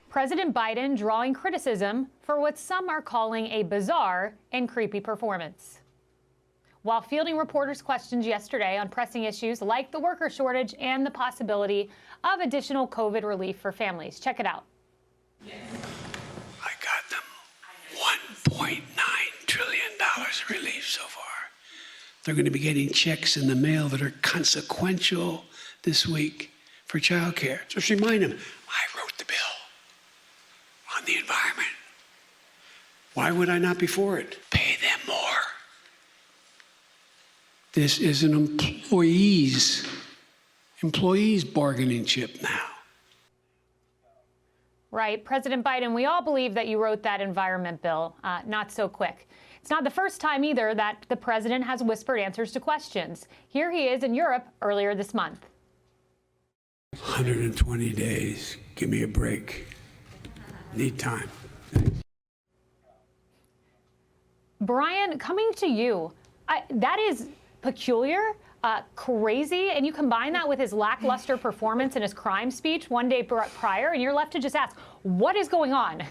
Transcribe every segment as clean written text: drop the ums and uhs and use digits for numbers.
President Biden drawing criticism for what some are calling a bizarre and creepy performance. While fielding reporters' questions yesterday on pressing issues like the worker shortage and the possibility of additional COVID relief for families. Check it out. I got them $1.9 trillion relief so far. They're going to be getting checks in the mail that are consequential this week for childcare. Just remind them, I wrote the bill on the environment. Why would I not be for it? Pay them more. This is an employees bargaining chip now. Right. President Biden, we all believe that you wrote that environment bill. Not so quick. It's not the first time either that the president has whispered answers to questions. Here he is in Europe earlier this month. 120 days. Give me a break. Need time. Thanks. Brian, coming to you, that is peculiar, crazy, and you combine that with his lackluster performance in his crime speech one day prior, and you're left to just ask, what is going on?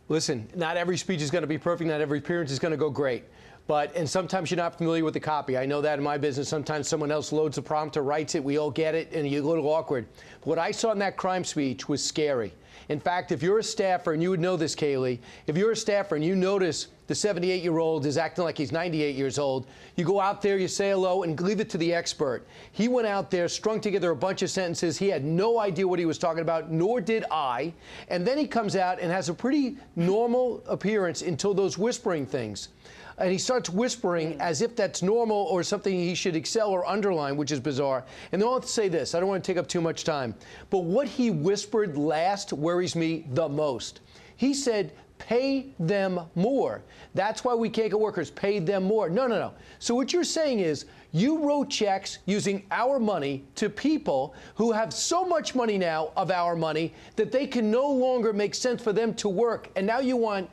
Listen, not every speech is going to be perfect. Not every appearance is going to go great. And sometimes you're not familiar with the copy. I know that in my business. Sometimes someone else loads the prompter, writes it, we all get it, and you're a little awkward. But what I saw in that crime speech was scary. In fact, if you're a staffer, and you would know this, Kaylee, if you're a staffer and you notice the 78-year-old is acting like he's 98 years old, you go out there, you say hello, and leave it to the expert. He went out there, strung together a bunch of sentences. He had no idea what he was talking about, nor did I. And then he comes out and has a pretty normal appearance until those whispering things. And he starts whispering as if that's normal or something he should excel or underline, which is bizarre. And then I'll have to say this. I don't want to take up too much time. But what he whispered last worries me the most. He said, pay them more. That's why we can't get workers. Pay them more. No, no, no. So what you're saying is you wrote checks using our money to people who have so much money now of our money that they can no longer make sense for them to work. And now you want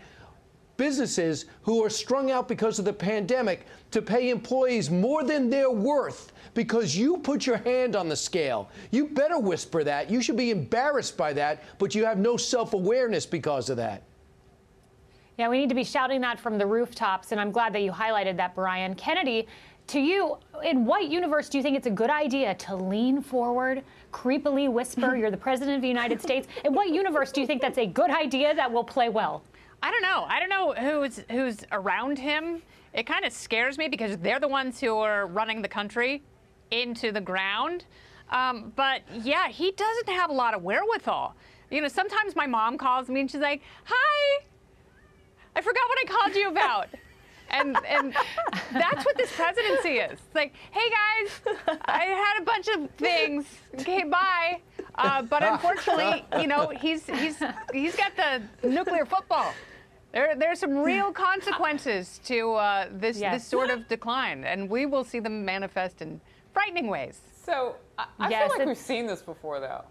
businesses who are strung out because of the pandemic to pay employees more than they're worth because you put your hand on the scale. You better whisper that. You should be embarrassed by that, but you have no self-awareness because of that. Yeah, we need to be shouting that from the rooftops, and I'm glad that you highlighted that, Brian. Kennedy, to you, in what universe do you think it's a good idea to lean forward, creepily whisper, you're the president of the United States? In what universe do you think that's a good idea that will play well? I don't know. I don't know who's around him. It kind of scares me because they're the ones who are running the country into the ground. But yeah, he doesn't have a lot of wherewithal. You know, sometimes my mom calls me and she's like, "Hi, I forgot what I called you about." And that's what this presidency is. It's like, "Hey guys, I had a bunch of things. Okay, bye." But unfortunately, you know, he's got the nuclear football. There's some real consequences to this sort of decline, and we will see them manifest in frightening ways. So I feel like we've seen this before, though.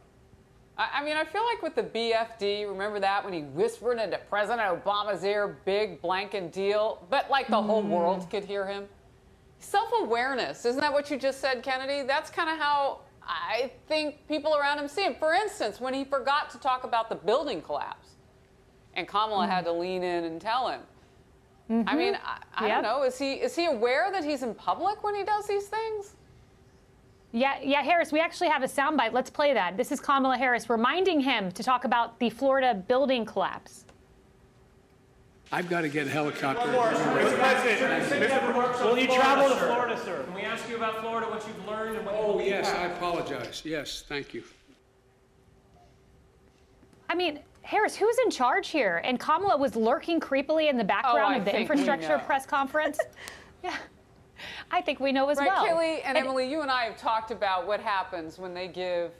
I mean, I feel like with the BFD, remember that when he whispered into President Obama's ear, big blanket deal, but like the whole world could hear him. Self-awareness, isn't that what you just said, Kennedy? That's kind of how I think people around him see him. For instance, when he forgot to talk about the building collapse and Kamala had to lean in and tell him. I mean, I don't know. Is he aware that he's in public when he does these things? Yeah, Harris, we actually have a soundbite. Let's play that. This is Kamala Harris reminding him to talk about the Florida building collapse. I've got to get a helicopter. Mr. President, will you travel to Florida, sir? Can we ask you about Florida, what you've learned and what you believe? Yes, I apologize. Yes, thank you. I mean, Harris, who's in charge here? And Kamala was lurking creepily in the background of the infrastructure press conference. Yeah, I think we know as well. Right, Kaylee and Emily, you and I have talked about what happens when they give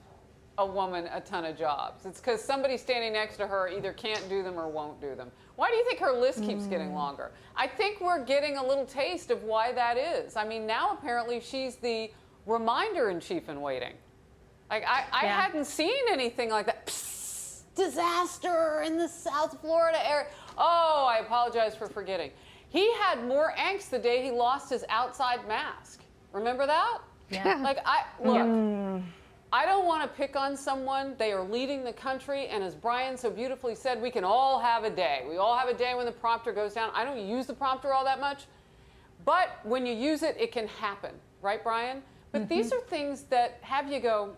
a woman a ton of jobs. It's because somebody standing next to her either can't do them or won't do them. Why do you think her list keeps getting longer? I think we're getting a little taste of why that is. I mean, now apparently she's the reminder-in-chief in waiting. Like, I hadn't seen anything like that. Psst, disaster in the South Florida area. Oh, I apologize for forgetting. He had more angst the day he lost his outside mask. Remember that? Yeah. Like, I don't want to pick on someone. They are leading the country, and as Brian so beautifully said, we can all have a day. We all have a day when the prompter goes down. I don't use the prompter all that much, but when you use it, it can happen, right, Brian? But these are things that have you go,